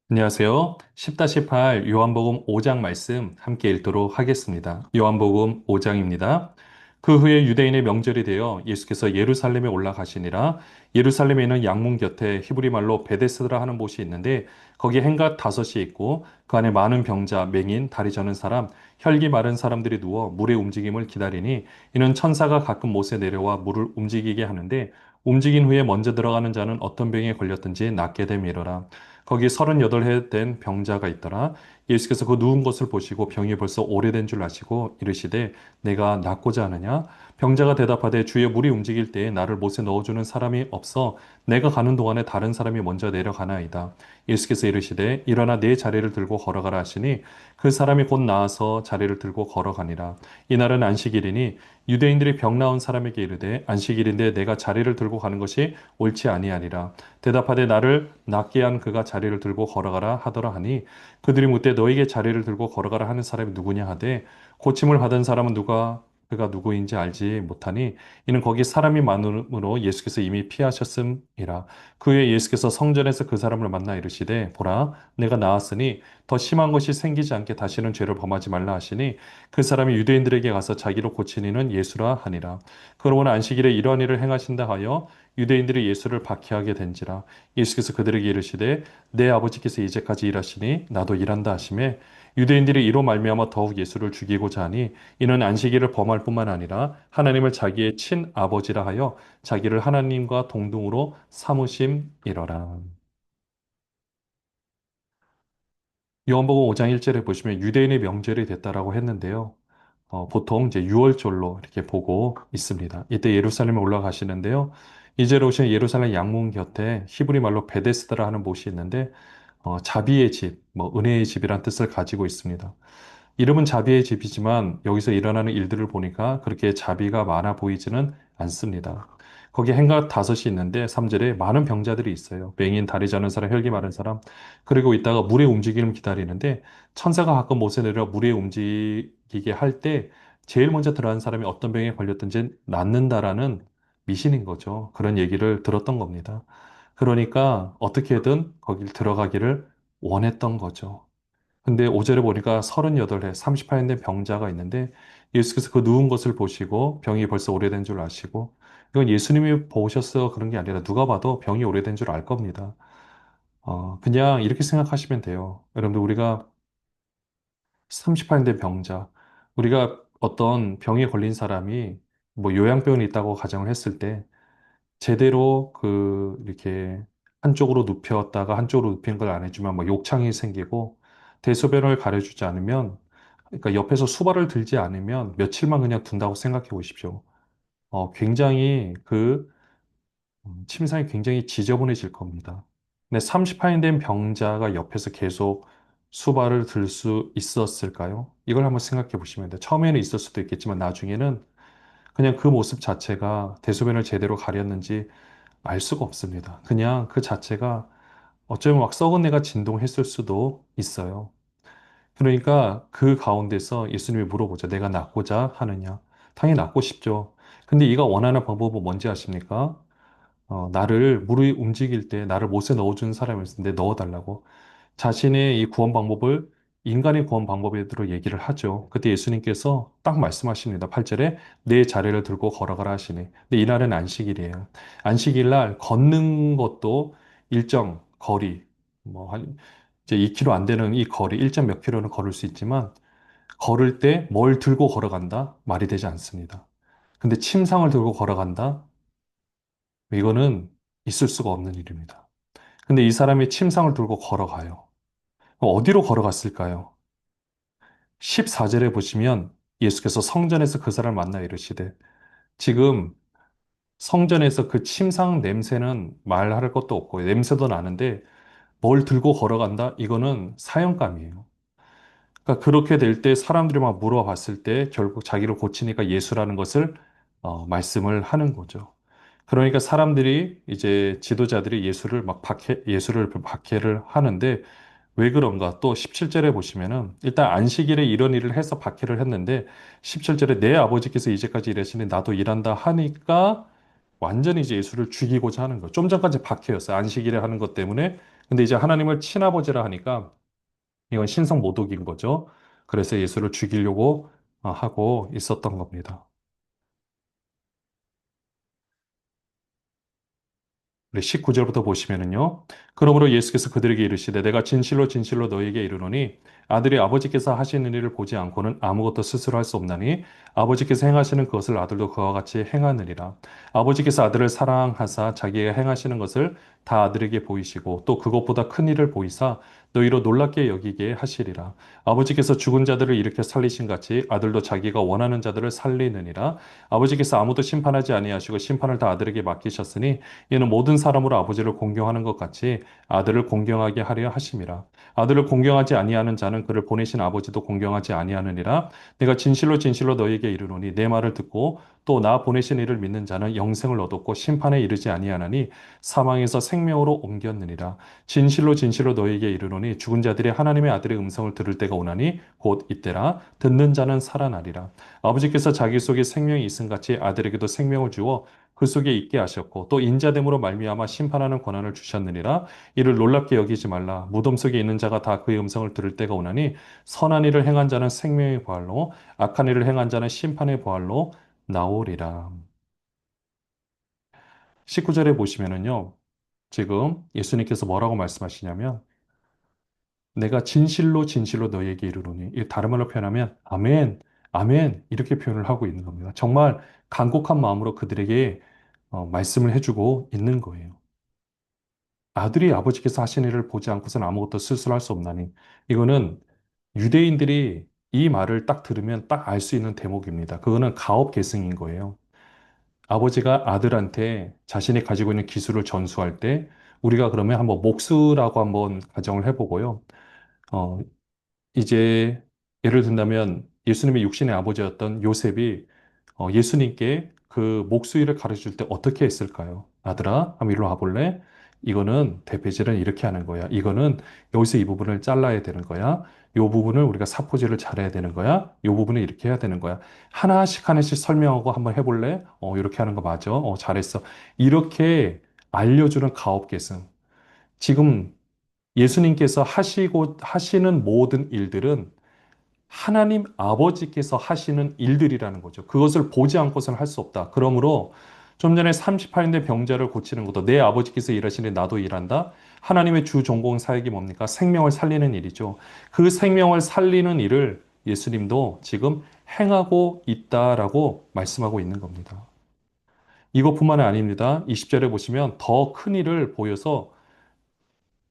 안녕하세요. 10-8 요한복음 5장 말씀 함께 읽도록 하겠습니다. 요한복음 5장입니다. 그 후에 유대인의 명절이 되어 예수께서 예루살렘에 올라가시니라. 예루살렘에 있는 양문 곁에 히브리 말로 베데스다라 하는 곳이 있는데 거기 행각 다섯이 있고 그 안에 많은 병자, 맹인, 다리 저는 사람, 혈기 마른 사람들이 누워 물의 움직임을 기다리니 이는 천사가 가끔 못에 내려와 물을 움직이게 하는데 움직인 후에 먼저 들어가는 자는 어떤 병에 걸렸든지 낫게 됨이러라. 거기 38해 된 병자가 있더라. 예수께서 그 누운 것을 보시고 병이 벌써 오래된 줄 아시고 이르시되 내가 낫고자 하느냐? 병자가 대답하되 주의 물이 움직일 때에 나를 못에 넣어주는 사람이 없어 내가 가는 동안에 다른 사람이 먼저 내려가나이다. 예수께서 이르시되 일어나 내 자리를 들고 걸어가라 하시니 그 사람이 곧 나아서 자리를 들고 걸어가니라. 이날은 안식일이니 유대인들이 병 나은 사람에게 이르되 안식일인데 내가 자리를 들고 가는 것이 옳지 아니하니라. 대답하되 나를 낫게 한 그가 자리를 들고 걸어가라 하더라 하니 그들이 묻되 너에게 자리를 들고 걸어가라 하는 사람이 누구냐 하되 고침을 받은 사람은 누가 그가 누구인지 알지 못하니 이는 거기 사람이 많음으로 예수께서 이미 피하셨음이라. 그 후에 예수께서 성전에서 그 사람을 만나 이르시되 보라 내가 나았으니 더 심한 것이 생기지 않게 다시는 죄를 범하지 말라 하시니 그 사람이 유대인들에게 가서 자기로 고친 이는 예수라 하니라. 그러므로 안식일에 이러한 일을 행하신다 하여 유대인들이 예수를 박해하게 된지라. 예수께서 그들에게 이르시되 내 아버지께서 이제까지 일하시니 나도 일한다 하시매 유대인들이 이로 말미암아 더욱 예수를 죽이고자 하니 이는 안식일을 범할 뿐만 아니라 하나님을 자기의 친아버지라 하여 자기를 하나님과 동등으로 삼으심이러라. 요한복음 5장 1절에 보시면 유대인의 명절이 됐다라고 했는데요. 보통 이제 6월절로 이렇게 보고 있습니다. 이때 예루살렘에 올라가시는데요. 이제 오시는 예루살렘 양문 곁에 히브리 말로 베데스다라 하는 곳이 있는데 자비의 집, 뭐 은혜의 집이란 뜻을 가지고 있습니다. 이름은 자비의 집이지만 여기서 일어나는 일들을 보니까 그렇게 자비가 많아 보이지는 않습니다. 거기 행각 다섯이 있는데 3절에 많은 병자들이 있어요. 맹인, 다리 저는 사람, 혈기 마른 사람. 그리고 있다가 물의 움직임을 기다리는데 천사가 가끔 못에 내려 물에 움직이게 할 때 제일 먼저 들어간 사람이 어떤 병에 걸렸든지 낫는다라는 미신인 거죠. 그런 얘기를 들었던 겁니다. 그러니까 어떻게든 거길 들어가기를 원했던 거죠. 근데 5절에 보니까 38해, 38년 된 병자가 있는데 예수께서 그 누운 것을 보시고 병이 벌써 오래된 줄 아시고 이건 예수님이 보셨어 그런 게 아니라 누가 봐도 병이 오래된 줄 알 겁니다. 그냥 이렇게 생각하시면 돼요. 여러분들 우리가 38년 된 병자, 우리가 어떤 병에 걸린 사람이 뭐 요양병이 있다고 가정을 했을 때 제대로 이렇게 한쪽으로 눕혔다가 한쪽으로 눕힌 걸 안 해주면 뭐 욕창이 생기고 대소변을 가려주지 않으면 그러니까 옆에서 수발을 들지 않으면 며칠만 그냥 둔다고 생각해 보십시오. 굉장히 침상이 굉장히 지저분해질 겁니다. 근데 38년 된 병자가 옆에서 계속 수발을 들 수 있었을까요? 이걸 한번 생각해 보시면 돼요. 처음에는 있을 수도 있겠지만 나중에는 그냥 그 모습 자체가 대소변을 제대로 가렸는지 알 수가 없습니다. 그냥 그 자체가 어쩌면 막 썩은 내가 진동했을 수도 있어요. 그러니까 그 가운데서 예수님이 물어보죠. 내가 낫고자 하느냐? 당연히 낫고 싶죠. 근데 이가 원하는 방법은 뭔지 아십니까? 나를 물이 움직일 때 나를 못에 넣어주는 사람이 있는데 넣어달라고. 자신의 이 구원 방법을 인간의 구원 방법으로 얘기를 하죠. 그때 예수님께서 딱 말씀하십니다. 8절에 내 자리를 들고 걸어가라 하시니. 근데 이날은 안식일이에요. 안식일 날 걷는 것도 일정 거리, 뭐 한 이제 2km 안 되는 이 거리, 1점 몇 킬로는 걸을 수 있지만 걸을 때 뭘 들고 걸어간다? 말이 되지 않습니다. 근데 침상을 들고 걸어간다? 이거는 있을 수가 없는 일입니다. 근데 이 사람이 침상을 들고 걸어가요. 그럼 어디로 걸어갔을까요? 14절에 보시면 예수께서 성전에서 그 사람을 만나 이르시되 지금 성전에서 그 침상 냄새는 말할 것도 없고 냄새도 나는데 뭘 들고 걸어간다? 이거는 사형감이에요. 그러니까 그렇게 될 때 사람들이 막 물어봤을 때 결국 자기를 고치니까 예수라는 것을 말씀을 하는 거죠. 그러니까 사람들이 이제 지도자들이 예수를 박해를 하는데 왜 그런가? 또 17절에 보시면은 일단 안식일에 이런 일을 해서 박해를 했는데 17절에 내 아버지께서 이제까지 일하시니 나도 일한다 하니까 완전히 이제 예수를 죽이고자 하는 거예요. 좀 전까지 박해였어요. 안식일에 하는 것 때문에 근데 이제 하나님을 친아버지라 하니까 이건 신성 모독인 거죠. 그래서 예수를 죽이려고 하고 있었던 겁니다. 우리 19절부터 보시면은요. 그러므로 예수께서 그들에게 이르시되 내가 진실로 진실로 너희에게 이르노니 아들이 아버지께서 하시는 일을 보지 않고는 아무것도 스스로 할 수 없나니 아버지께서 행하시는 그것을 아들도 그와 같이 행하느니라. 아버지께서 아들을 사랑하사 자기가 행하시는 것을 다 아들에게 보이시고 또 그것보다 큰 일을 보이사 너희로 놀랍게 여기게 하시리라. 아버지께서 죽은 자들을 일으켜 살리신 같이 아들도 자기가 원하는 자들을 살리느니라. 아버지께서 아무도 심판하지 아니하시고 심판을 다 아들에게 맡기셨으니 이는 모든 사람으로 아버지를 공경하는 것 같이 아들을 공경하게 하려 하심이라. 아들을 공경하지 아니하는 자는 그를 보내신 아버지도 공경하지 아니하느니라. 내가 진실로 진실로 너희에게 이르노니 내 말을 듣고 또 나 보내신 이를 믿는 자는 영생을 얻었고 심판에 이르지 아니하나니 사망에서 생명으로 옮겼느니라. 진실로 진실로 너희에게 이르노니 죽은 자들이 하나님의 아들의 음성을 들을 때가 오나니 곧 이때라. 듣는 자는 살아나리라. 아버지께서 자기 속에 생명이 있음 같이 아들에게도 생명을 주어 그 속에 있게 하셨고 또 인자됨으로 말미암아 심판하는 권한을 주셨느니라. 이를 놀랍게 여기지 말라. 무덤 속에 있는 자가 다 그의 음성을 들을 때가 오나니 선한 일을 행한 자는 생명의 부활로 악한 일을 행한 자는 심판의 부활로 나오리라. 19절에 보시면은요. 지금 예수님께서 뭐라고 말씀하시냐면 내가 진실로 진실로 너희에게 이르노니 이 다른 말로 표현하면 아멘, 아멘 이렇게 표현을 하고 있는 겁니다. 정말 간곡한 마음으로 그들에게 말씀을 해주고 있는 거예요. 아들이 아버지께서 하신 일을 보지 않고서는 아무것도 스스로 할 수 없나니 이거는 유대인들이 이 말을 딱 들으면 딱 알 수 있는 대목입니다. 그거는 가업계승인 거예요. 아버지가 아들한테 자신이 가지고 있는 기술을 전수할 때 우리가 그러면 한번 목수라고 한번 가정을 해보고요. 어, 이제 예를 든다면 예수님의 육신의 아버지였던 요셉이 예수님께 그 목수일을 가르쳐 줄 때 어떻게 했을까요? 아들아, 한번 이리로 와볼래? 이거는 대패질은 이렇게 하는 거야. 이거는 여기서 이 부분을 잘라야 되는 거야. 이 부분을 우리가 사포질을 잘해야 되는 거야. 이 부분은 이렇게 해야 되는 거야. 하나씩 하나씩 설명하고 한번 해볼래? 이렇게 하는 거 맞아. 잘했어. 이렇게 알려주는 가업계승. 지금 예수님께서 하시고 하시는 모든 일들은 하나님 아버지께서 하시는 일들이라는 거죠. 그것을 보지 않고서는 할 수 없다. 그러므로 좀 전에 38대 병자를 고치는 것도 내 아버지께서 일하시니 나도 일한다. 하나님의 주 전공 사역이 뭡니까? 생명을 살리는 일이죠. 그 생명을 살리는 일을 예수님도 지금 행하고 있다라고 말씀하고 있는 겁니다. 이것뿐만 아닙니다. 20절에 보시면 더 큰 일을 보여서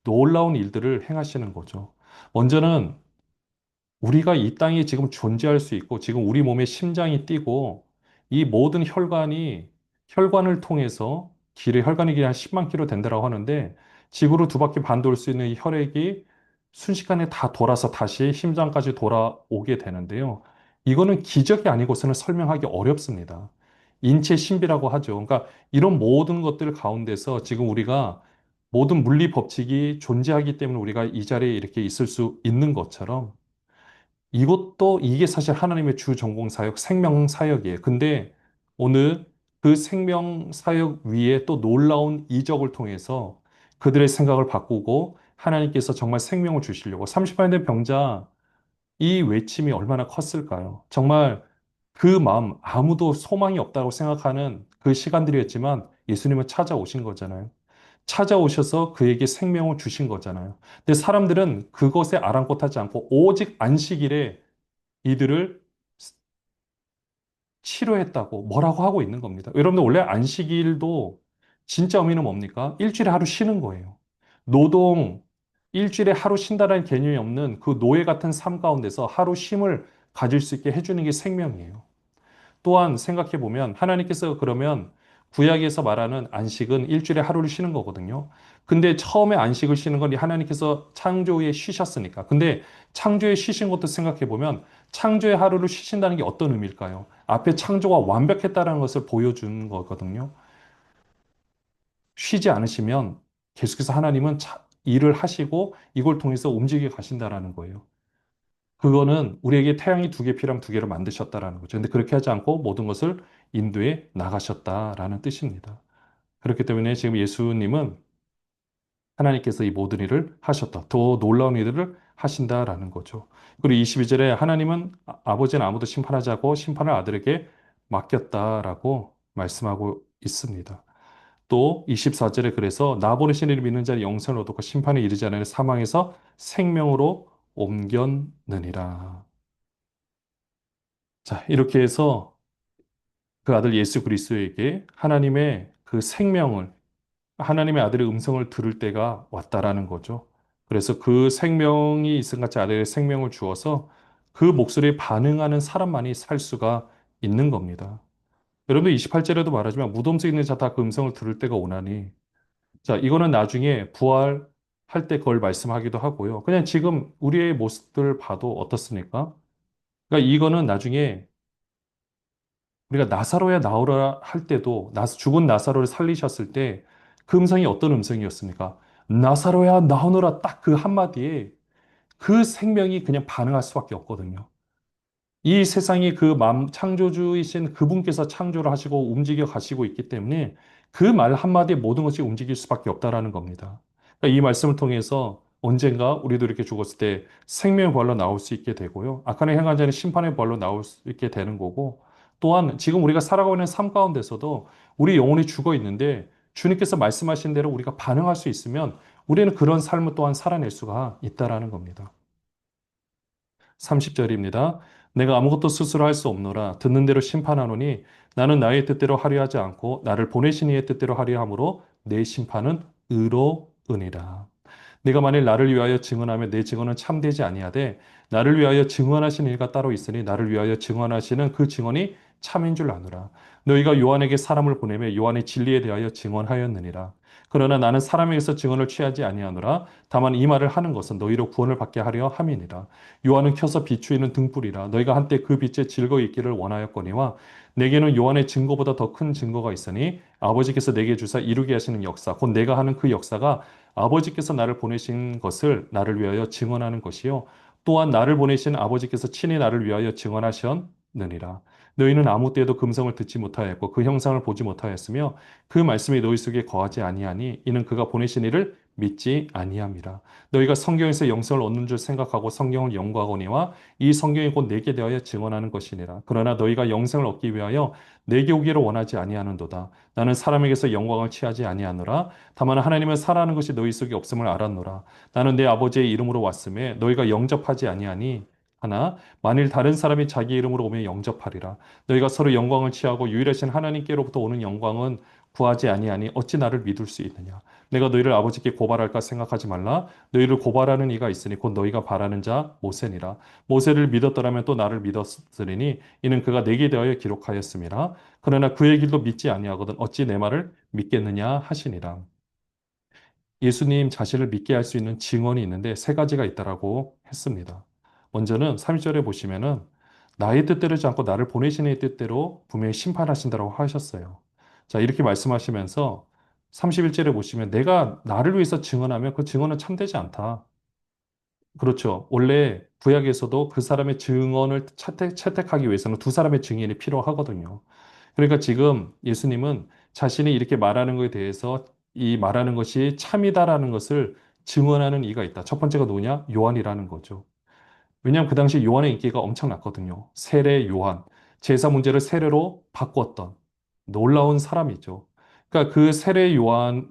놀라운 일들을 행하시는 거죠. 먼저는 우리가 이 땅에 지금 존재할 수 있고 지금 우리 몸에 심장이 뛰고 이 모든 혈관을 통해서 혈관의 길이 한 10만 킬로 된다고 하는데 지구로 두 바퀴 반 돌 수 있는 이 혈액이 순식간에 다 돌아서 다시 심장까지 돌아오게 되는데요. 이거는 기적이 아니고서는 설명하기 어렵습니다. 인체 신비라고 하죠. 그러니까 이런 모든 것들 가운데서 지금 우리가 모든 물리 법칙이 존재하기 때문에 우리가 이 자리에 이렇게 있을 수 있는 것처럼 이것도 이게 사실 하나님의 주 전공 사역, 생명 사역이에요. 근데 오늘 그 생명 사역 위에 또 놀라운 이적을 통해서 그들의 생각을 바꾸고 하나님께서 정말 생명을 주시려고 30만 된 병자 이 외침이 얼마나 컸을까요? 정말 그 마음 아무도 소망이 없다고 생각하는 그 시간들이었지만 예수님은 찾아오신 거잖아요. 찾아오셔서 그에게 생명을 주신 거잖아요. 근데 사람들은 그것에 아랑곳하지 않고 오직 안식일에 이들을 치료했다고 뭐라고 하고 있는 겁니다. 여러분들 원래 안식일도 진짜 의미는 뭡니까? 일주일에 하루 쉬는 거예요. 노동, 일주일에 하루 쉰다는 개념이 없는 그 노예 같은 삶 가운데서 하루 쉼을 가질 수 있게 해주는 게 생명이에요. 또한 생각해 보면 하나님께서 그러면 구약에서 말하는 안식은 일주일에 하루를 쉬는 거거든요. 근데 처음에 안식을 쉬는 건 하나님께서 창조 후에 쉬셨으니까. 근데 창조에 쉬신 것도 생각해 보면 창조의 하루를 쉬신다는 게 어떤 의미일까요? 앞에 창조가 완벽했다는 것을 보여주는 거거든요. 쉬지 않으시면 계속해서 하나님은 일을 하시고 이걸 통해서 움직여 가신다라는 거예요. 그거는 우리에게 태양이 두 개 필요하면 두 개로 만드셨다라는 거죠. 근데 그렇게 하지 않고 모든 것을 인도에 나가셨다라는 뜻입니다. 그렇기 때문에 지금 예수님은 하나님께서 이 모든 일을 하셨다. 더 놀라운 일들을 하신다라는 거죠. 그리고 22절에 하나님은 아버지는 아무도 심판하지 않고 심판을 아들에게 맡겼다라고 말씀하고 있습니다. 또 24절에 그래서 나 보내신 이를 믿는 자는 영생을 얻고 심판에 이르지 않으니 사망에서 생명으로 옮겼느니라. 자, 이렇게 해서 그 아들 예수 그리스도에게 하나님의 그 생명을 하나님의 아들의 음성을 들을 때가 왔다라는 거죠. 그래서 그 생명이 있음 같이 아들의 생명을 주어서 그 목소리에 반응하는 사람만이 살 수가 있는 겁니다. 여러분들 28절에도 말하지만 무덤 속에 있는 자 다 그 음성을 들을 때가 오나니 자, 이거는 나중에 부활할 때 그걸 말씀하기도 하고요. 그냥 지금 우리의 모습들 봐도 어떻습니까? 그러니까 이거는 나중에 우리가 나사로야 나오라 할 때도 죽은 나사로를 살리셨을 때 그 음성이 어떤 음성이었습니까? 나사로야 나오너라 딱 그 한마디에 그 생명이 그냥 반응할 수밖에 없거든요. 이 세상이 창조주이신 그분께서 창조를 하시고 움직여 가시고 있기 때문에 그 말 한마디에 모든 것이 움직일 수밖에 없다라는 겁니다. 그러니까 이 말씀을 통해서 언젠가 우리도 이렇게 죽었을 때 생명의 부활로 나올 수 있게 되고요. 악한의 행한 자는 심판의 부활로 나올 수 있게 되는 거고 또한 지금 우리가 살아가고 있는 삶 가운데서도 우리 영혼이 죽어 있는데 주님께서 말씀하신 대로 우리가 반응할 수 있으면 우리는 그런 삶을 또한 살아낼 수가 있다라는 겁니다. 30절입니다. 내가 아무것도 스스로 할 수 없노라. 듣는 대로 심판하노니 나는 나의 뜻대로 하려 하지 않고 나를 보내신 이의 뜻대로 하려 함으로 내 심판은 의로우니라. 네가 만일 나를 위하여 증언하면 내 증언은 참되지 아니하되 나를 위하여 증언하신 이가 따로 있으니 나를 위하여 증언하시는 그 증언이 참인 줄 아노라. 너희가 요한에게 사람을 보내며 요한의 진리에 대하여 증언하였느니라. 그러나 나는 사람에게서 증언을 취하지 아니하노라. 다만 이 말을 하는 것은 너희로 구원을 받게 하려 함이니라. 요한은 켜서 비추이는 등불이라. 너희가 한때 그 빛에 즐거이 있기를 원하였거니와 내게는 요한의 증거보다 더 큰 증거가 있으니 아버지께서 내게 주사 이루게 하시는 역사 곧 내가 하는 그 역사가 아버지께서 나를 보내신 것을 나를 위하여 증언하는 것이요 또한 나를 보내신 아버지께서 친히 나를 위하여 증언하셨느니라. 너희는 아무 때에도 금성을 듣지 못하였고 그 형상을 보지 못하였으며 그 말씀이 너희 속에 거하지 아니하니 이는 그가 보내신 이를 믿지 아니함이라. 너희가 성경에서 영생을 얻는 줄 생각하고 성경을 연구하거니와 이 성경이 곧 내게 대하여 증언하는 것이니라. 그러나 너희가 영생을 얻기 위하여 내게 오기를 원하지 아니하는도다. 나는 사람에게서 영광을 취하지 아니하노라. 다만 하나님은 살아하는 것이 너희 속에 없음을 알았노라. 나는 내 아버지의 이름으로 왔음에 너희가 영접하지 아니하니 하나 만일 다른 사람이 자기 이름으로 오면 영접하리라. 너희가 서로 영광을 취하고 유일하신 하나님께로부터 오는 영광은 구하지 아니하니 어찌 나를 믿을 수 있느냐. 내가 너희를 아버지께 고발할까 생각하지 말라. 너희를 고발하는 이가 있으니 곧 너희가 바라는 자 모세니라. 모세를 믿었더라면 또 나를 믿었으리니 이는 그가 내게 대하여 기록하였음이라. 그러나 그의 길도 믿지 아니하거든 어찌 내 말을 믿겠느냐 하시니라. 예수님 자신을 믿게 할 수 있는 증언이 있는데 세 가지가 있다라고 했습니다. 먼저는 3절에 보시면은 나의 뜻대로지 않고 나를 보내신 이의 뜻대로 분명히 심판하신다라고 하셨어요. 자, 이렇게 말씀하시면서 31절에 보시면 내가 나를 위해서 증언하면 그 증언은 참되지 않다. 그렇죠. 원래 구약에서도 그 사람의 증언을 채택하기 위해서는 두 사람의 증인이 필요하거든요. 그러니까 지금 예수님은 자신이 이렇게 말하는 것에 대해서 이 말하는 것이 참이다라는 것을 증언하는 이가 있다. 첫 번째가 누구냐? 요한이라는 거죠. 왜냐하면 그 당시 요한의 인기가 엄청났거든요. 세례 요한. 제사 문제를 세례로 바꾸었던 놀라운 사람이죠. 그러니까 그 세례 요한의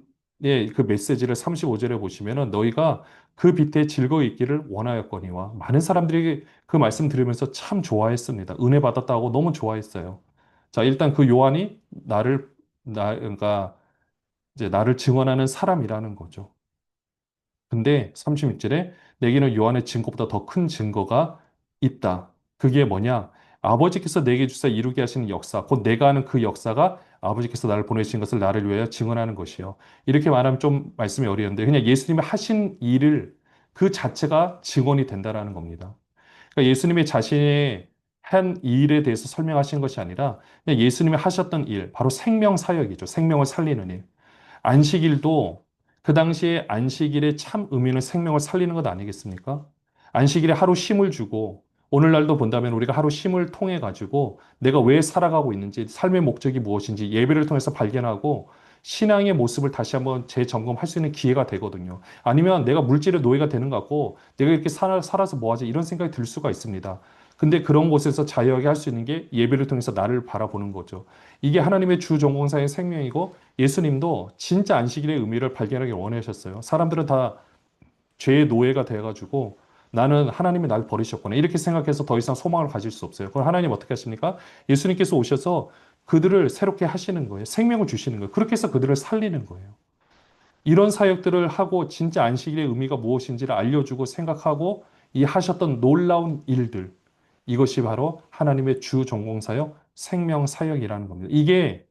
그 메시지를 35절에 보시면은 너희가 그 빛에 즐거이 있기를 원하였거니와 많은 사람들이 그 말씀 들으면서 참 좋아했습니다. 은혜 받았다고 너무 좋아했어요. 자, 일단 그 요한이 그러니까 이제 나를 증언하는 사람이라는 거죠. 근데 36절에 내게는 요한의 증거보다 더 큰 증거가 있다. 그게 뭐냐? 아버지께서 내게 주사 이루게 하시는 역사, 곧 내가 하는 그 역사가 아버지께서 나를 보내신 것을 나를 위하여 증언하는 것이요. 이렇게 말하면 좀 말씀이 어려운데 그냥 예수님이 하신 일을 그 자체가 증언이 된다라는 겁니다. 그러니까 예수님이 자신의 한 일에 대해서 설명하신 것이 아니라 그냥 예수님이 하셨던 일, 바로 생명 사역이죠. 생명을 살리는 일. 안식일도 그 당시에 안식일의 참 의미는 생명을 살리는 것 아니겠습니까? 안식일에 하루 쉼을 주고 오늘날도 본다면 우리가 하루 쉼을 통해 가지고 내가 왜 살아가고 있는지 삶의 목적이 무엇인지 예배를 통해서 발견하고 신앙의 모습을 다시 한번 재점검할 수 있는 기회가 되거든요. 아니면 내가 물질의 노예가 되는 것 같고 내가 이렇게 살아서 뭐하지 이런 생각이 들 수가 있습니다. 근데 그런 곳에서 자유하게 할 수 있는 게 예배를 통해서 나를 바라보는 거죠. 이게 하나님의 주 전공사의 생명이고 예수님도 진짜 안식일의 의미를 발견하기 원하셨어요. 사람들은 다 죄의 노예가 돼가지고 나는 하나님이 날 버리셨구나. 이렇게 생각해서 더 이상 소망을 가질 수 없어요. 그럼 하나님 어떻게 하십니까? 예수님께서 오셔서 그들을 새롭게 하시는 거예요. 생명을 주시는 거예요. 그렇게 해서 그들을 살리는 거예요. 이런 사역들을 하고 진짜 안식일의 의미가 무엇인지를 알려주고 생각하고 이 하셨던 놀라운 일들. 이것이 바로 하나님의 주 전공사역, 생명 사역이라는 겁니다. 이게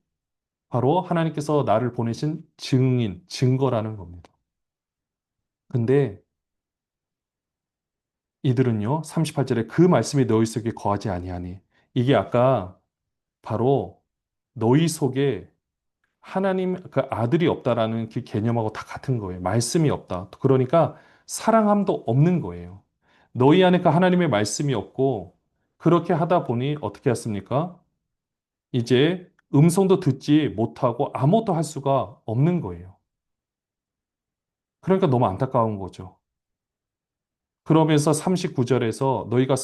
바로 하나님께서 나를 보내신 증인, 증거라는 겁니다. 근데 이들은요, 38절에 그 말씀이 너희 속에 거하지 아니하니. 이게 아까 바로 너희 속에 하나님 그 아들이 없다라는 그 개념하고 다 같은 거예요. 말씀이 없다. 그러니까 사랑함도 없는 거예요. 너희 안에 그 하나님의 말씀이 없고 그렇게 하다 보니 어떻게 했습니까? 이제 음성도 듣지 못하고 아무것도 할 수가 없는 거예요. 그러니까 너무 안타까운 거죠. 그러면서 39절에서 너희가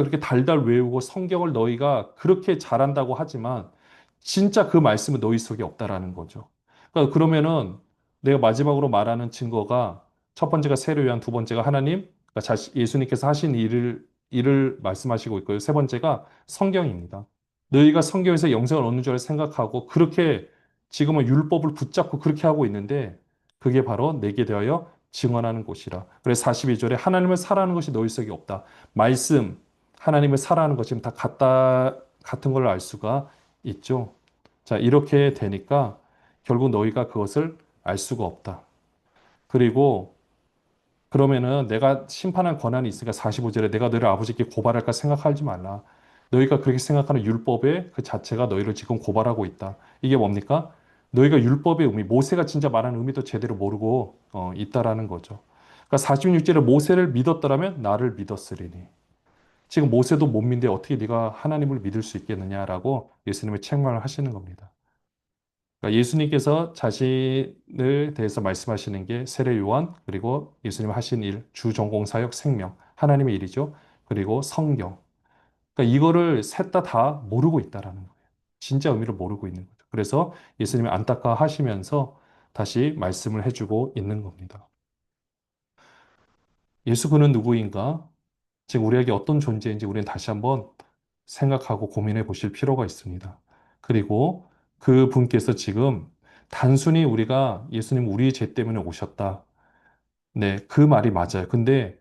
그렇게 달달 외우고 성경을 너희가 그렇게 잘한다고 하지만 진짜 그 말씀은 너희 속에 없다라는 거죠. 그러니까 그러면은 내가 마지막으로 말하는 증거가 첫 번째가 세례 요한, 두 번째가 하나님, 그러니까 예수님께서 하신 일을 말씀하시고 있고요. 세 번째가 성경입니다. 너희가 성경에서 영생을 얻는 줄 생각하고 그렇게 지금은 율법을 붙잡고 그렇게 하고 있는데 그게 바로 내게 대하여 증언하는 곳이라. 그래서 42절에 하나님을 사랑하는 것이 너희 속에 없다. 말씀, 하나님을 사랑하는 것 지금 다 같은 걸 알 수가 있죠. 자, 이렇게 되니까 결국 너희가 그것을 알 수가 없다. 그리고 그러면은 내가 심판할 권한이 있으니까 45절에 내가 너희를 아버지께 고발할까 생각하지 말라. 너희가 그렇게 생각하는 율법의 그 자체가 너희를 지금 고발하고 있다. 이게 뭡니까? 너희가 율법의 의미, 모세가 진짜 말하는 의미도 제대로 모르고 있다라는 거죠. 그러니까 46절에 모세를 믿었더라면 나를 믿었으리니. 지금 모세도 못 믿는데 어떻게 네가 하나님을 믿을 수 있겠느냐라고 예수님을 책망을 하시는 겁니다. 그러니까 예수님께서 자신을 대해서 말씀하시는 게 세례 요한, 그리고 예수님 하신 일, 주 전공 사역 생명, 하나님의 일이죠. 그리고 성경. 그러니까 이거를 셋 다 모르고 있다라는 거예요. 진짜 의미를 모르고 있는 거죠. 그래서 예수님이 안타까워하시면서 다시 말씀을 해주고 있는 겁니다. 예수 그는 누구인가? 지금 우리에게 어떤 존재인지 우리는 다시 한번 생각하고 고민해 보실 필요가 있습니다. 그리고 그 분께서 지금 단순히 우리가 예수님 우리 죄 때문에 오셨다. 네, 그 말이 맞아요. 근데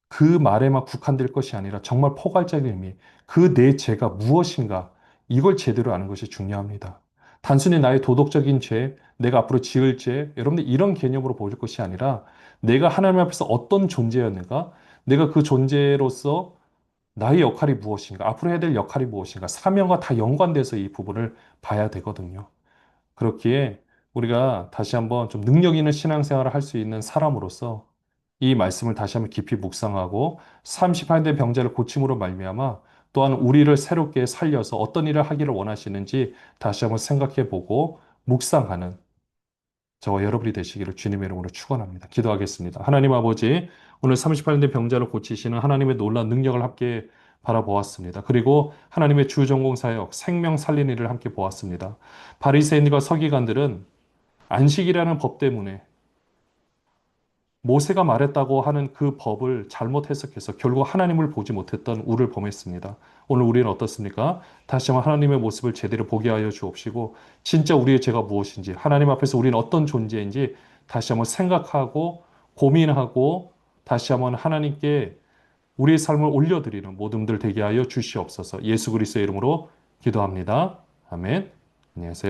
그 말에만 국한될 것이 아니라 정말 포괄적인 의미, 그 내 죄가 무엇인가, 이걸 제대로 아는 것이 중요합니다. 단순히 나의 도덕적인 죄, 내가 앞으로 지을 죄, 여러분들 이런 개념으로 볼 것이 아니라 내가 하나님 앞에서 어떤 존재였는가, 내가 그 존재로서 나의 역할이 무엇인가, 앞으로 해야 될 역할이 무엇인가, 사명과 다 연관돼서 이 부분을 봐야 되거든요. 그렇기에 우리가 다시 한번 좀 능력 있는 신앙생활을 할 수 있는 사람으로서 이 말씀을 다시 한번 깊이 묵상하고 38대 병자를 고침으로 말미암아 또한 우리를 새롭게 살려서 어떤 일을 하기를 원하시는지 다시 한번 생각해 보고 묵상하는 저와 여러분이 되시기를 주님의 이름으로 축원합니다. 기도하겠습니다. 하나님 아버지, 오늘 38대 병자를 고치시는 하나님의 놀라운 능력을 함께 바라보았습니다. 그리고 하나님의 주 전공 사역, 생명 살리는 일을 함께 보았습니다. 바리새인과 서기관들은 안식이라는 법 때문에 모세가 말했다고 하는 그 법을 잘못 해석해서 결국 하나님을 보지 못했던 우를 범했습니다. 오늘 우리는 어떻습니까? 다시 한번 하나님의 모습을 제대로 보게 하여 주옵시고 진짜 우리의 죄가 무엇인지 하나님 앞에서 우리는 어떤 존재인지 다시 한번 생각하고 고민하고 다시 한번 하나님께 우리의 삶을 올려드리는 모든 분들 되게 하여 주시옵소서. 예수 그리스도의 이름으로 기도합니다. 아멘. 안녕히 계세요.